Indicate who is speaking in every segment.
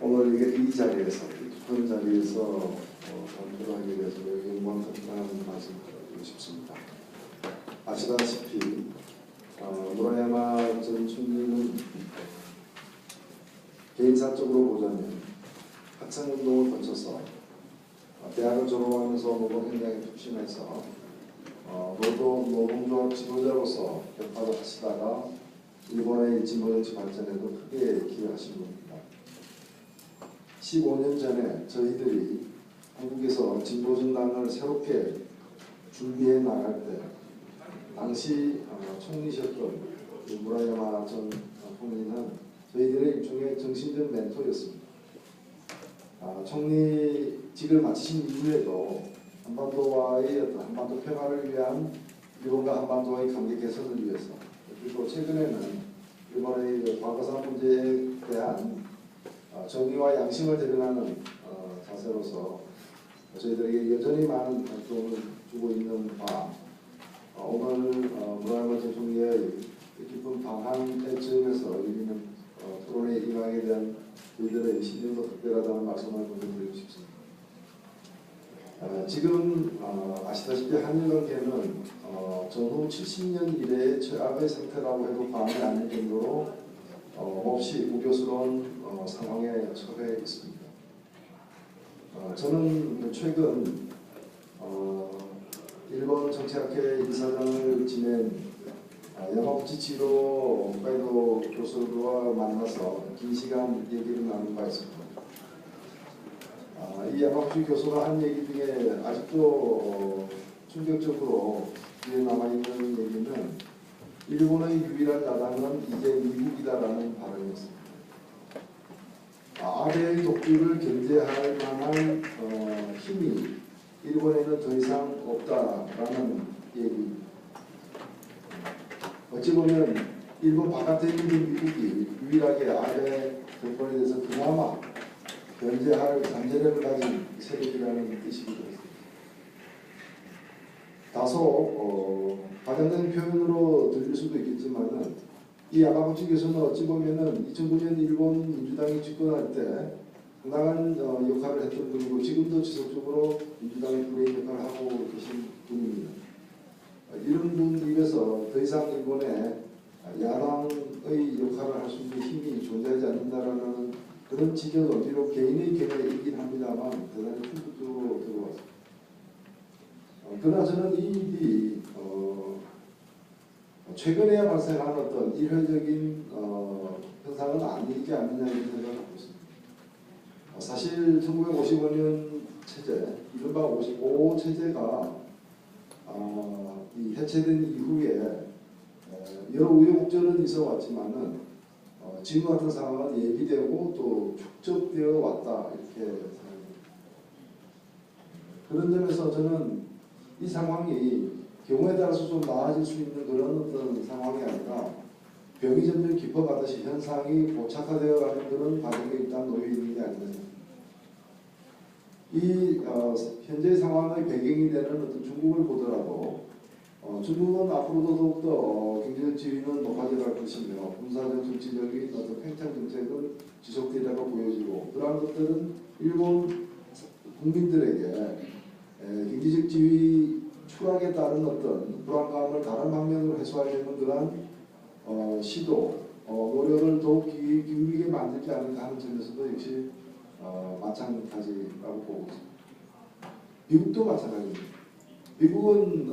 Speaker 1: 오늘 이 자리에서, 깊은 자리에서 발표를 하게 돼서 영광 같은 말씀 드리고 싶습니다. 아시다시피 무라야마 전 총리는 개인사적으로 보자면 학생운동을 거쳐서 대학을 졸업하면서 노동 현장에 투신해서 노동조합 지도자로서 격파를 하시다가 일본의 진보정치 발전에도 크게 기여하신 분입니다. 15년 전에 저희들이 한국에서 진보정당을 새롭게 준비해 나갈 때 당시 총리셨던 무라야마 전 총리는 저희들의 일종의 정신적 멘토였습니다. 총리직을 마치신 이후에도 한반도와의 한반도 평화를 위한 일본과 한반도의 관계 개선을 위해서, 그리고 최근에는 일본의 과거사 문제에 대한 정의와 양심을 대변하는 자세로서 저희들에게 여전히 많은 활동을 주고 있는 바, 오늘 무라야마 전 총리의 깊은 방한의 즈음에서 열리는 토론회 임하게 대한 저희들의 신념도 특별하다는 말씀을 드리고 싶습니다. 지금 아시다시피 한일 관계는 전후 70년 이래의 최악의 상태라고 해도 과언이 아닐 정도로 몹시 우려스러운 상황에 처해 있습니다. 저는 최근 일본 정치학회 이사장을 지낸 야마구치 치히로 홋카이도 교수와 만나서 긴 시간 얘기를 나눈 바 있습니다. 이 야마구치 교수가 한 얘기 중에 아직도 충격적으로 귀에 남아있는 얘기는 일본의 유일한 야당은 이제 미국이다라는 발언이었습니다. 아베의 독주를 견제할 만한 힘이 일본에는 더 이상 없다라는 얘기. 어찌 보면 일본 바깥에 있는 미국이 유일하게 아베 정권에 대해서 그나마 견제할 잠재력을 가진 세력이라는 뜻이기도 했습니다. 다소 과장된 표현으로 들릴 수도 있겠지만은 이 야마구치 교수는 어찌 보면은 2009년 일본 민주당이 집권할 때 상당한 역할을 했던 분이고 지금도 지속적으로 민주당의 브레인 역할을 하고 계신 분입니다. 이런 분 입에서 더 이상 일본에 야당의 역할을 할 수 있는 힘이 존재하지 않는다라는 그런 지적은 비록 개인의 견해이긴 합니다만 대단히 충격적으로 들어왔습니다. 그러나 저는 이 일이 최근에야 발생한 어떤 일회적인 현상은 아니지 않느냐 이런 생각을 하고 있습니다. 사실 1955년 체제, 이른바 55 체제가 이 해체된 이후에 여러 우여곡절은 있어 왔지만은 지금 같은 상황은 예비되고 또 축적되어 왔다 이렇게 생각합니다. 그런 점에서 저는 이 상황이 경우에 따라서 좀 나아질 수 있는 그런 어떤 상황이 아니라 병이 점점 깊어가듯이 현상이 고착화되어 가는 그런 과정에 일단 놓여 있는 게 아닌가 생각합니다. 이 현재 상황의 배경이 되는 어떤 중국을 보더라도 중국은 앞으로도 더욱더 경제적 지위는 높아져 갈 것이며 군사적 정치적인 어떤 팽창 정책은 지속되리라고 보여지고, 그러한 것들은 일본 국민들에게 경제적 지위 추락에 따른 어떤 불안감을 다른 방면으로 해소하려는 그러한 시도, 노력을 더욱 기울이게 만들지 않을까 하는 점에서도 역시 마찬가지라고 보고 있습니다. 미국도 마찬가지입니다. 미국은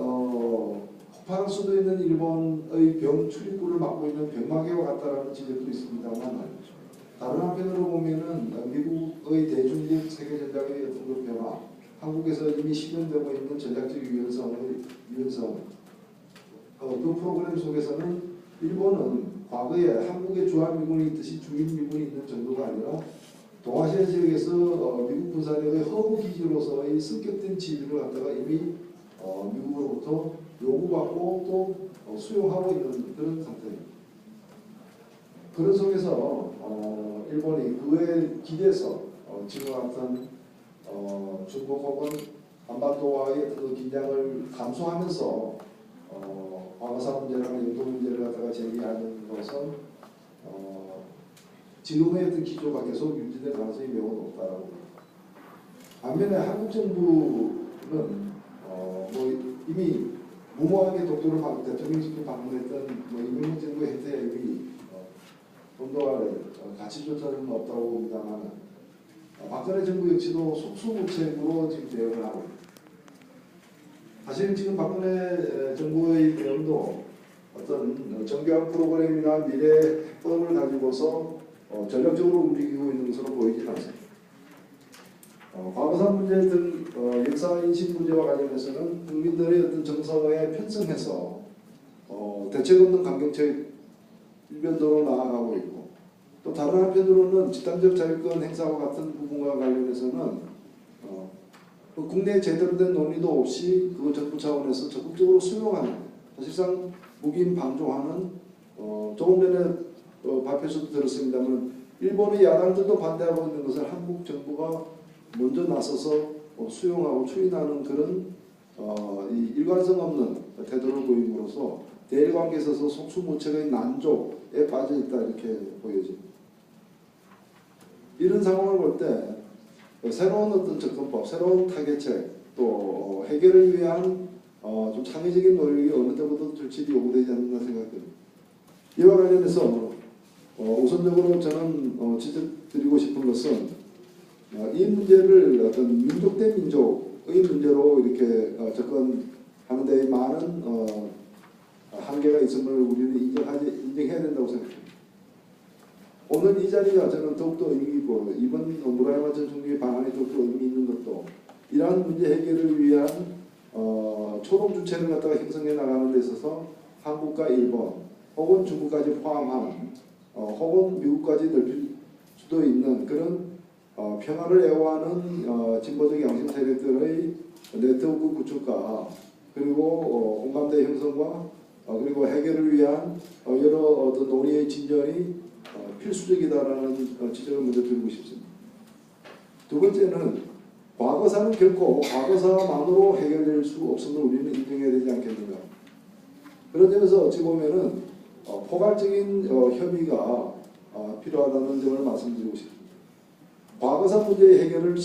Speaker 1: 폭발할 수도 있는 일본의 병 출입구를 막고 있는 병마개와 같다라는 지적도 있습니다만, 다른 한편으로 보면은 미국의 대중적 세계 전략의 어떤 그 변화, 한국에서 이미 실현되고 있는 전략적 유연성, 그 프로그램 속에서는 일본은 과거에 한국에 주한미군이 있듯이 주인미군이 있는 정도가 아니라 동아시아 지역에서 미국 군사력의 허브 기지로서의 성격된 지위를 갖다가 이미 미국으로부터 요구받고 또 수용하고 있는 그런 상태입니다. 그런 속에서 일본이 그에 기대서 지금 같은 중국 혹은 한반도와의 그 긴장을 감수하면서 과거사 문제라는 영도 문제를 갖다가 제기하는 것은 지금의 어떤 기조가 계속 유지될 가능성이 매우 높다라고 봅니다. 반면에 한국 정부는 뭐 이미 무모하게 독도를 대통령직을 방문했던 뭐 이명박 정부의 행태에 이미 본도할 가치조차는 없다고 봅니다만 박근혜 정부 역시도 속수무책으로 지금 대응을 하고 있습니다. 사실 지금 박근혜 정부의 대응도 어떤 정교한 프로그램이나 미래 해법을 가지고서 전략적으로 움직이고 있는 것으로 보이진 않습니다. 과거사 문제 등 역사 인식 문제와 관련해서는 국민들의 어떤 정서에 편성해서 대책 없는 강경책 일변도로 나아가고 있고, 또 다른 한편으로는 집단적 자유권 행사와 같은 부분과 관련해서는 국내에 제대로 된 논의도 없이 그걸 정부 차원에서 적극적으로 수용하는, 사실상 묵인 방조하는 조금 전에 발표에서도 들었습니다만 일본의 야당들도 반대하고 있는 것을 한국 정부가 먼저 나서서 수용하고 추인하는 그런 이 일관성 없는 태도를 보임으로써 대일 관계에 있어서 속수무책의 난조에 빠져 있다 이렇게 보여집니다. 이런 상황을 볼 때 새로운 어떤 접근법, 새로운 타개책, 또 해결을 위한 좀 창의적인 노력이 어느 때보다 절실히 요구되지 않나 생각됩니다. 이와 관련해서 우선적으로 저는 지적드리고 싶은 것은 이 문제를 어떤 민족 대 민족의 문제로 이렇게 접근하는 데 많은 한계가 있음을 우리는 인정해야 된다고 생각합니다. 오늘 이 자리가 저는 더욱더 의미 있고, 이번 무라야마 전 총리의 방안이 더욱더 의미 있는 것도 이러한 문제 해결을 위한 초동 주체를 갖다가 형성해 나가는 데 있어서 한국과 일본 혹은 중국까지 포함한 혹은 미국까지 넓힐 수도 있는 그런 평화를 애호하는 진보적 양심 세력들의 네트워크 구축과 그리고 공감대 형성과 그리고 해결을 위한 여러 어떤 논의의 진전이 필수적이다라는 지적을 먼저 드리고 싶습니다. 두 번째는 과거사는 결코 과거사만으로 해결될 수 없음을 우리는 인정해야 되지 않겠는가. 그런 점에서 어찌 보면은 포괄적인 협의가 필요하다는 점을 말씀드리고 싶습니다. 과거사 문제의 해결을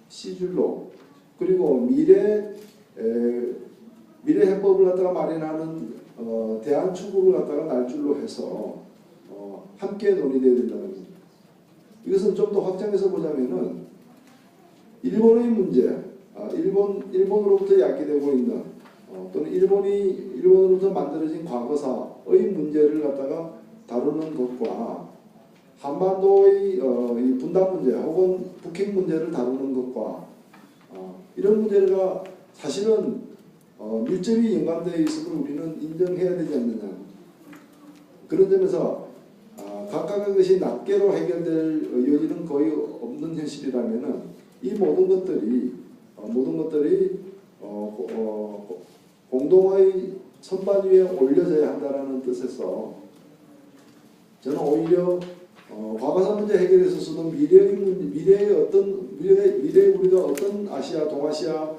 Speaker 1: 시줄로, 그리고 미래 해법을 갖다가 마련하는 대안 추구를 갖다가 날줄로 해서 함께 논의되어야 된다는 겁니다. 이것은 좀 더 확장해서 보자면은 일본의 문제, 일본으로부터 야기되고 있는 또는 일본으로부터 만들어진 과거사의 문제를 갖다가 다루는 것과 한반도의 이 분단 문제 혹은 북핵 문제를 다루는 것과 이런 문제가 사실은 밀접히 연관되어 있음을 우리는 인정해야 되지 않느냐. 그런 점에서 각각의 것이 낱개로 해결될 여지는 거의 없는 현실이라면은 이 모든 것들이 공동의 선반 위에 올려져야 한다는 뜻에서 저는 오히려 과거사 문제 해결에 있어서도 미래에 우리가 어떤 아시아, 동아시아의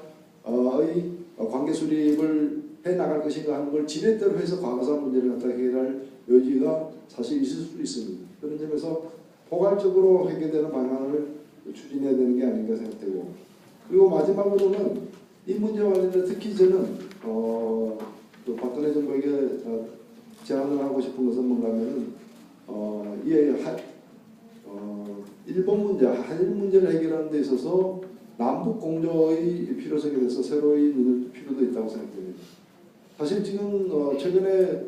Speaker 1: 관계 수립을 해 나갈 것인가 하는 걸 지렛대로 해서 과거사 문제를 갖다 해결할 여지가 사실 있을 수 있습니다. 그런 점에서 포괄적으로 해결되는 방향을 추진해야 되는 게 아닌가 생각되고, 그리고 마지막으로는 이 문제와 관련해서 특히 저는 또 박근혜 정부에게 제안을 하고 싶은 것은 뭔가 하면은 일본 문제, 한일 문제를 해결하는 데 있어서 남북 공조의 필요성에 대해서 새로이 눈을 뜰 필요도 있다고 생각됩니다. 사실 지금 최근에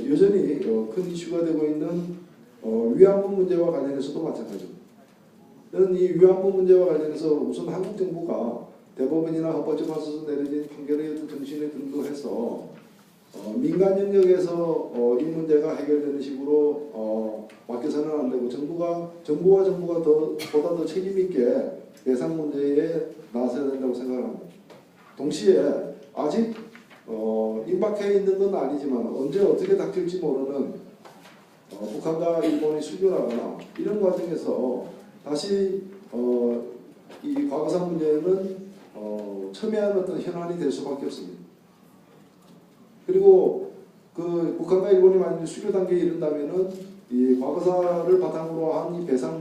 Speaker 1: 여전히 큰 이슈가 되고 있는 위안부 문제와 관련해서도 마찬가지입니다. 저는 이 위안부 문제와 관련해서 우선 한국 정부가 대법원이나 헌법재판소에서 내려진 판결에 어떤 정신에 근거해서 민간 영역에서 이 문제가 해결되는 식으로 맡겨서는 안 되고 정부와 정부가 보다 더 책임 있게 대상 문제에 나서야 된다고 생각합니다. 동시에 아직 임박해 있는 건 아니지만 언제 어떻게 닥칠지 모르는 북한과 일본이 수교하거나 이런 과정에서 다시 이 과거사 문제는 첨예한 어떤 현안이 될 수밖에 없습니다. 그리고 그 북한과 일본이 만약 수교 단계에 이른다면은 이 과거사를 바탕으로 한 이 배상